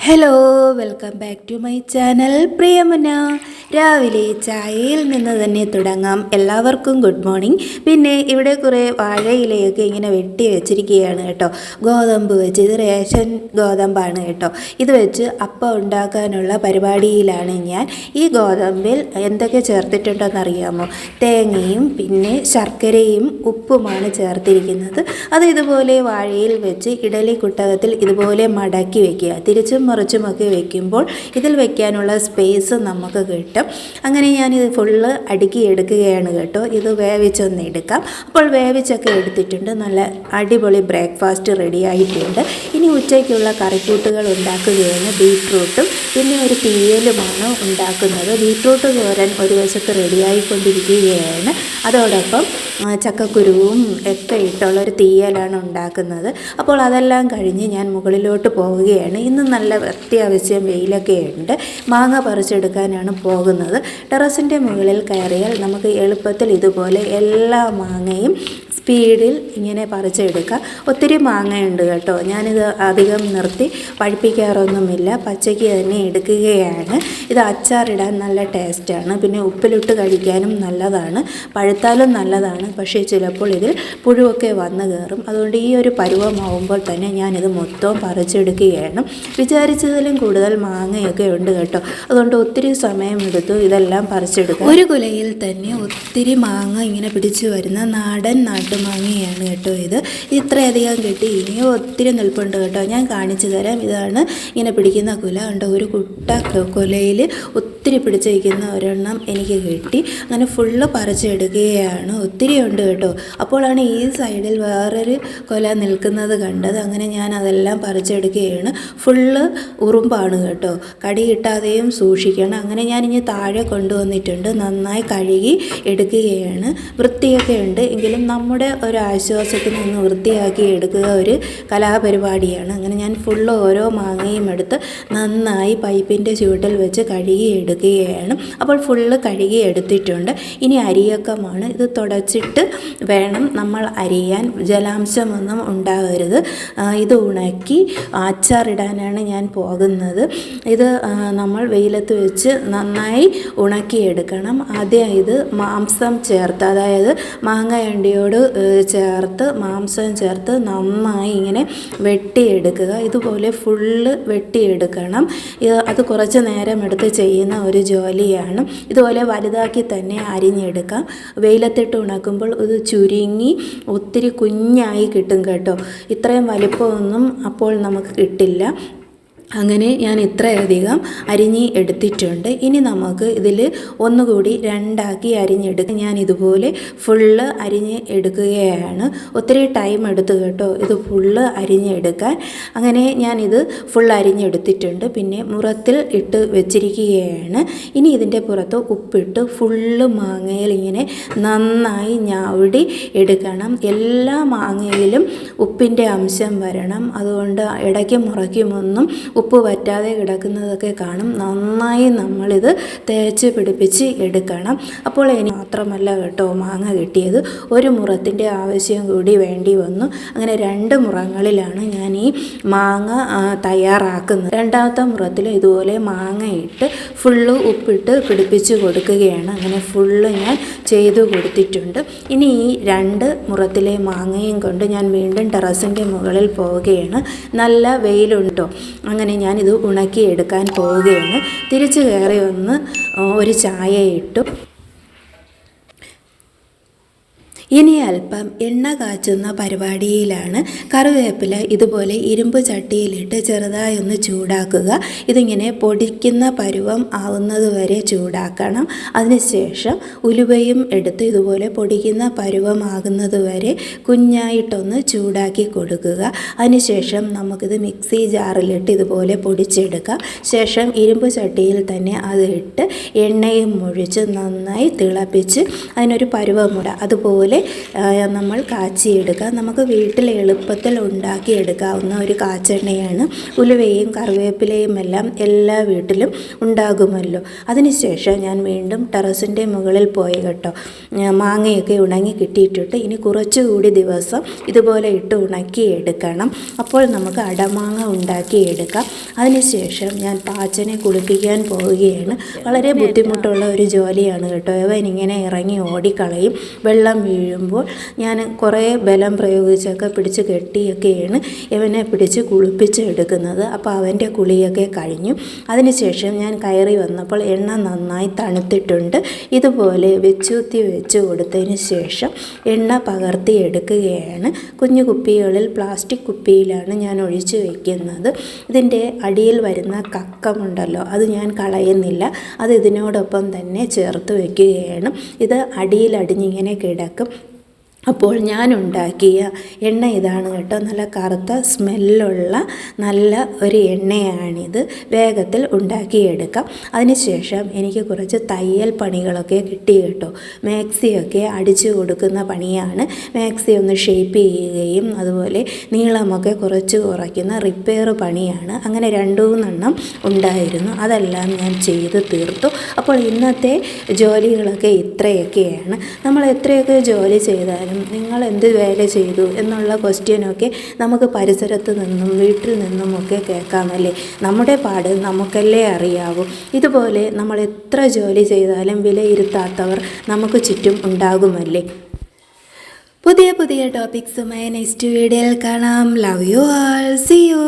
Hello, welcome back to my channel. പ്രിയമുന, രാവിലെ ചായയിൽ നിന്ന് തന്നെ തുടങ്ങാം. എല്ലാവർക്കും ഗുഡ് മോർണിംഗ്. പിന്നെ ഇവിടെ കുറേ വാഴയിലയൊക്കെ ഇങ്ങനെ വെട്ടി വെച്ചിരിക്കുകയാണ് കേട്ടോ. ഗോതമ്പ് വെച്ച്, ഇത് റേഷൻ ഗോതമ്പാണ് കേട്ടോ. ഇത് വെച്ച് അപ്പം ഉണ്ടാക്കാനുള്ള പരിപാടിയിലാണ് ഞാൻ. ഈ ഗോതമ്പിൽ എന്തൊക്കെ ചേർത്തിട്ടുണ്ടെന്നറിയാമോ? തേങ്ങയും പിന്നെ ശർക്കരയും ഉപ്പുമാണ് ചേർത്തിരിക്കുന്നത്. അത് ഇതുപോലെ വാഴയിൽ വെച്ച് ഇഡലി കുട്ടകത്തിൽ ഇതുപോലെ മടക്കി വയ്ക്കുക. തിരിച്ചും മറിച്ചുമൊക്കെ വെക്കുമ്പോൾ ഇതിൽ വെക്കാനുള്ള സ്പേസ് നമുക്ക് കിട്ടും. അങ്ങനെ ഞാനിത് ഫുള്ള് അടുക്കി എടുക്കുകയാണ് കേട്ടോ. ഇത് വേവിച്ചൊന്ന് എടുക്കാം. അപ്പോൾ വേവിച്ചൊക്കെ എടുത്തിട്ടുണ്ട്. നല്ല അടിപൊളി ബ്രേക്ക്ഫാസ്റ്റ് റെഡി ആയിട്ടുണ്ട്. ഇനി ഉച്ചയ്ക്കുള്ള കറിക്കൂട്ടുകൾ ഉണ്ടാക്കുകയാണ്. ബീട്രൂട്ടും പിന്നെ ഒരു തീയലുമാണ് ഉണ്ടാക്കുന്നത്. ബീട്രൂട്ട് തോരൻ ഒരു വശത്ത് റെഡിയായിക്കൊണ്ടിരിക്കുകയാണ്. അതോടൊപ്പം ചക്കക്കുരുവും ഒക്കെ ഇട്ടുള്ളൊരു തീയലാണ് ഉണ്ടാക്കുന്നത്. അപ്പോൾ അതെല്ലാം കഴിഞ്ഞ് ഞാൻ മുകളിലോട്ട് പോവുകയാണ്. ഇന്ന് നല്ല അത്യാവശ്യം വെയിലൊക്കെ ഉണ്ട്. മാങ്ങ പറിച്ചെടുക്കാനാണ് പോകുന്നത്. ടെറസിൻ്റെ മുകളിൽ കയറിയാൽ നമുക്ക് എളുപ്പത്തിൽ ഇതുപോലെ എല്ലാ മാങ്ങയും സ്പീഡിൽ ഇങ്ങനെ പറിച്ചെടുക്കാം. ഒത്തിരി മാങ്ങയുണ്ട് കേട്ടോ. ഞാനിത് അധികം നിർത്തി പഴുപ്പിക്കാറൊന്നുമില്ല, പച്ചയ്ക്ക് തന്നെ എടുക്കുകയാണ്. ഇത് അച്ചാറിടാൻ നല്ല ടേസ്റ്റാണ്. പിന്നെ ഉപ്പിലിട്ട് കഴിക്കാനും നല്ലതാണ്. പഴുത്താലും നല്ലതാണ്. പക്ഷേ ചിലപ്പോൾ ഇതിൽ പുഴുവൊക്കെ വന്നു കയറും. അതുകൊണ്ട് ഈ ഒരു പരുവമാവുമ്പോൾ തന്നെ ഞാനിത് മൊത്തവും പറിച്ചെടുക്കുകയാണ്. വിചാരിച്ചതിലും കൂടുതൽ മാങ്ങയൊക്കെ ഉണ്ട് കേട്ടോ. അതുകൊണ്ട് ഒത്തിരി സമയമെടുത്തു ഇതെല്ലാം പറിച്ചെടുക്കാം. ഒരു കുലയിൽ തന്നെ ഒത്തിരി മാങ്ങ ഇങ്ങനെ പിടിച്ചു വരുന്ന നാടൻ നാട്ടുമാങ്ങയാണ് കേട്ടോ. ഇത് ഇത്രയധികം കിട്ടി. ഇനിയും ഒത്തിരി നിൽപ്പുണ്ട് കേട്ടോ. ഞാൻ കാണിച്ചു തരാം. ഇതാണ് ഇങ്ങനെ പിടിക്കുന്ന കുല. ഉണ്ട് ഒരു കുട്ട കുലയിൽ ഒത്തിരി പിടിച്ചിരിക്കുന്ന ഒരെണ്ണം എനിക്ക് കിട്ടി. അങ്ങനെ ഫുള്ള് പറിച്ചെടുക്കുകയാണ്. ഒത്തിരി ഉണ്ട് കേട്ടോ. അപ്പോഴാണ് ഈ സൈഡിൽ വേറൊരു കുല നിൽക്കുന്നത് കണ്ടത്. അങ്ങനെ ഞാൻ അതെല്ലാം പറിച്ചെടുക്കുകയാണ്. ഫുള്ള് ഉറുമ്പാണ് കേട്ടോ. കടി കിട്ടാതെയും സൂക്ഷിക്കണം. അങ്ങനെ ഞാനിനി താഴെ കൊണ്ടുവന്നിട്ടുണ്ട്. നന്നായി കഴുകി എടുക്കുകയാണ്. വൃത്തിയൊക്കെ ഉണ്ട് എങ്കിലും നമ്മുടെ ഒരു ആശ്വാസത്തിന് ഒന്ന് വൃത്തിയാക്കി എടുക്കുക ഒരു കലാപരിപാടിയാണ്. അങ്ങനെ ഞാൻ ഫുള്ള് ഓരോ മാങ്ങയും എടുത്ത് നന്നായി പൈപ്പിൻ്റെ ചുവട്ടിൽ വെച്ച് കഴുകി എടുക്കുകയാണ്. അപ്പോൾ ഫുള്ള് കഴുകി എടുത്തിട്ടുണ്ട്. ഇനി അരിയക്കമാണ്. ഇത് തുടച്ചിട്ട് വേണം നമ്മൾ അരിയാൻ. ജലാംശമൊന്നും ഉണ്ടാകരുത്. ഇത് ഉണക്കി അച്ചാറിടാനാണ് ഞാൻ പോകുന്നത്. ഇത് നമ്മൾ വെയിലത്ത് വെച്ച് നന്നായി ഉണക്കിയെടുക്കണം. ആദ്യം ഇത് മാംസം ചേർത്ത്, അതായത് മാങ്ങയണ്ടിയോട് ചേർത്ത് മാംസം ചേർത്ത് നന്നായി ഇങ്ങനെ വെട്ടിയെടുക്കുക. ഇതുപോലെ ഫുള്ള് വെട്ടിയെടുക്കണം. അത് കുറച്ച് നേരം എടുത്ത് ചെയ്യുന്ന ഒരു ജോലിയാണ്. ഇതുപോലെ വലുതാക്കി തന്നെ അരിഞ്ഞെടുക്കാം. വെയിലത്തിട്ട് ഉണക്കുമ്പോൾ ഇത് ചുരുങ്ങി ഒത്തിരി കുഞ്ഞായി കിട്ടും കേട്ടോ. ഇത്രയും വലിപ്പമൊന്നും അപ്പോൾ നമുക്ക് കിട്ടില്ല. അങ്ങനെ ഞാൻ ഇത്രയധികം അരിഞ്ഞ് എടുത്തിട്ടുണ്ട്. ഇനി നമുക്ക് ഇതിൽ ഒന്നുകൂടി രണ്ടാക്കി അരിഞ്ഞെടുക്കാം. ഞാൻ ഇതുപോലെ ഫുള്ള് അരിഞ്ഞ് എടുക്കുകയാണ്. ഒത്തിരി ടൈം എടുത്തു കേട്ടോ ഇത് ഫുള്ള് അരിഞ്ഞെടുക്കാൻ. അങ്ങനെ ഞാനിത് ഫുൾ അരിഞ്ഞെടുത്തിട്ടുണ്ട്. പിന്നെ മുറത്തിൽ ഇട്ട് വെച്ചിരിക്കുകയാണ്. ഇനി ഇതിൻ്റെ പുറത്ത് ഉപ്പിട്ട് ഫുള്ള് മാങ്ങയിൽ ഇങ്ങനെ നന്നായി ഞവടി എടുക്കണം. എല്ലാ മാങ്ങയിലും ഉപ്പിൻ്റെ അംശം വരണം. അതുകൊണ്ട് ഇടയ്ക്കും മുറയ്ക്കുമൊന്നും ഉപ്പ് വറ്റാതെ കിടക്കുന്നതൊക്കെ കാണും. നന്നായി നമ്മളിത് തേച്ച് പിടിപ്പിച്ച് എടുക്കണം. അപ്പോൾ ഇനി മാത്രമല്ല കേട്ടോ മാങ്ങ കിട്ടിയത്. ഒരു മുറത്തിൻ്റെ ആവശ്യം കൂടി വേണ്ടി വന്നു. അങ്ങനെ 2 മുറങ്ങളിലാണ് ഞാൻ ഈ മാങ്ങ തയ്യാറാക്കുന്നത്. രണ്ടാമത്തെ മുറത്തിൽ ഇതുപോലെ മാങ്ങ ഇട്ട് ഫുള്ള് ഉപ്പിട്ട് പിടിപ്പിച്ച് കൊടുക്കുകയാണ്. അങ്ങനെ ഫുള്ള് ഞാൻ ചെയ്തു കൊടുത്തിട്ടുണ്ട്. ഇനി ഈ 2 മുറത്തിലെ മാങ്ങയും കൊണ്ട് ഞാൻ വീണ്ടും ടെറസിൻ്റെ മുകളിൽ പോവുകയാണ്. നല്ല വെയിലുണ്ടോ. അങ്ങനെ ഞാനിത് ഉണക്കി എടുക്കാൻ പോവുകയാണ്. തിരിച്ചു കയറി വന്ന് ഒരു ചായ ഇട്ടു. ഇനി അല്പം എണ്ണ കാച്ചുന്ന പരിപാടിയിലാണ്. കറിവേപ്പില ഇതുപോലെ ഇരുമ്പ് ചട്ടിയിലിട്ട് ചെറുതായി ഒന്ന് ചൂടാക്കുക. ഇതിങ്ങനെ പൊടിക്കുന്ന പരുവം ആവുന്നത് വരെ ചൂടാക്കണം. അതിനുശേഷം ഉലുവയും എടുത്ത് ഇതുപോലെ പൊടിക്കുന്ന പരുവമാകുന്നത് വരെ കുഞ്ഞായിട്ടൊന്ന് ചൂടാക്കി കൊടുക്കുക. അതിനുശേഷം നമുക്കിത് മിക്സി ജാറിലിട്ട് ഇതുപോലെ പൊടിച്ചെടുക്കാം. ശേഷം ഇരുമ്പ് ചട്ടിയിൽ തന്നെ അത് ഇട്ട് എണ്ണയും ഒഴിച്ച് നന്നായി തിളപ്പിച്ച് അതിനൊരു പരുവമിടുക. അതുപോലെ നമ്മൾ കാച്ചിയെടുക്കുക. നമുക്ക് വീട്ടിൽ എളുപ്പത്തിൽ ഉണ്ടാക്കിയെടുക്കാവുന്ന ഒരു കാച്ചെണ്ണയാണ്. ഉലുവയും കറിവേപ്പിലയും എല്ലാം എല്ലാ വീട്ടിലും ഉണ്ടാകുമല്ലോ. അതിനുശേഷം ഞാൻ വീണ്ടും ടെറസിൻ്റെ മുകളിൽ പോയി കേട്ടോ. മാങ്ങയൊക്കെ ഉണങ്ങി കിട്ടിയിട്ടിട്ട് ഇനി കുറച്ചുകൂടി ദിവസം ഇതുപോലെ ഇട്ട് ഉണക്കിയെടുക്കണം. അപ്പോൾ നമുക്ക് അടമാങ്ങ ഉണ്ടാക്കിയെടുക്കാം. അതിനുശേഷം ഞാൻ പാച്ചനെ കുളിപ്പിക്കാൻ പോവുകയാണ്. വളരെ ബുദ്ധിമുട്ടുള്ള ഒരു ജോലിയാണ് കേട്ടോ. ഇവനിങ്ങനെ ഇറങ്ങി ഓടിക്കളയും. വെള്ളം വീഴുമ്പോൾ ഞാൻ കുറേ ബലം പ്രയോഗിച്ചൊക്കെ പിടിച്ച് കെട്ടിയൊക്കെയാണ് ഇവനെ പിടിച്ച് കുളിപ്പിച്ചെടുക്കുന്നത്. അപ്പോൾ അവൻ്റെ കുളിയൊക്കെ കഴിഞ്ഞു. അതിനുശേഷം ഞാൻ കയറി വന്നപ്പോൾ എണ്ണ നന്നായി തണുത്തിട്ടുണ്ട്. ഇതുപോലെ വെച്ചൂത്തി വെച്ച് കൊടുത്തതിന് ശേഷം എണ്ണ പകർത്തി എടുക്കുകയാണ്. കുഞ്ഞു കുപ്പികളിൽ പ്ലാസ്റ്റിക് കുപ്പിയിലാണ് ഞാൻ ഒഴിച്ചു വയ്ക്കുന്നത്. ഇതിൻ്റെ അടിയിൽ വരുന്ന കക്കമുണ്ടല്ലോ, അത് ഞാൻ കളയുന്നില്ല. അത് ഇതിനോടൊപ്പം തന്നെ ചേർത്ത് വയ്ക്കുകയാണ്. ഇത് അടിയിൽ അടിഞ്ഞിങ്ങനെ കിടക്കും. അപ്പോൾ ഞാൻ ഉണ്ടാക്കിയ എണ്ണ ഇതാണ് കേട്ടോ. നല്ല കറുത്ത സ്മെല്ലുള്ള നല്ല ഒരു എണ്ണയാണിത്. വേഗത്തിൽ ഉണ്ടാക്കിയെടുക്കാം. അതിനുശേഷം എനിക്ക് കുറച്ച് തയ്യൽ പണികളൊക്കെ കിട്ടി കേട്ടോ. മാക്സിയൊക്കെ അടിച്ചു കൊടുക്കുന്ന പണിയാണ്. മാക്സി ഒന്ന് ഷേപ്പ് ചെയ്യുകയും അതുപോലെ നീളമൊക്കെ കുറച്ച് കുറയ്ക്കുന്ന റിപ്പയർ പണിയാണ്. അങ്ങനെ 2-3 ഉണ്ടായിരുന്നു. അതെല്ലാം ഞാൻ ചെയ്ത് തീർത്തു. അപ്പോൾ ഇന്നത്തെ ജോലികളൊക്കെ ഇത്രയൊക്കെയാണ്. നമ്മൾ എത്രയൊക്കെ ജോലി ചെയ്താലും നിങ്ങൾ എന്ത് വേല ചെയ്തു എന്നുള്ള ക്വസ്റ്റ്യനൊക്കെ നമുക്ക് പരിസരത്ത് നിന്നും വീട്ടിൽ നിന്നുമൊക്കെ കേൾക്കാമല്ലേ. നമ്മുടെ പാട് നമുക്കല്ലേ അറിയാവൂ. ഇതുപോലെ നമ്മൾ എത്ര ജോലി ചെയ്താലും വിലയിരുത്താത്തവർ നമുക്ക് ചുറ്റും ഉണ്ടാകുമല്ലേ. പുതിയ ടോപ്പിക്സുമായി നെക്സ്റ്റ് വീഡിയോയിൽ കാണാം. Love you all. See U.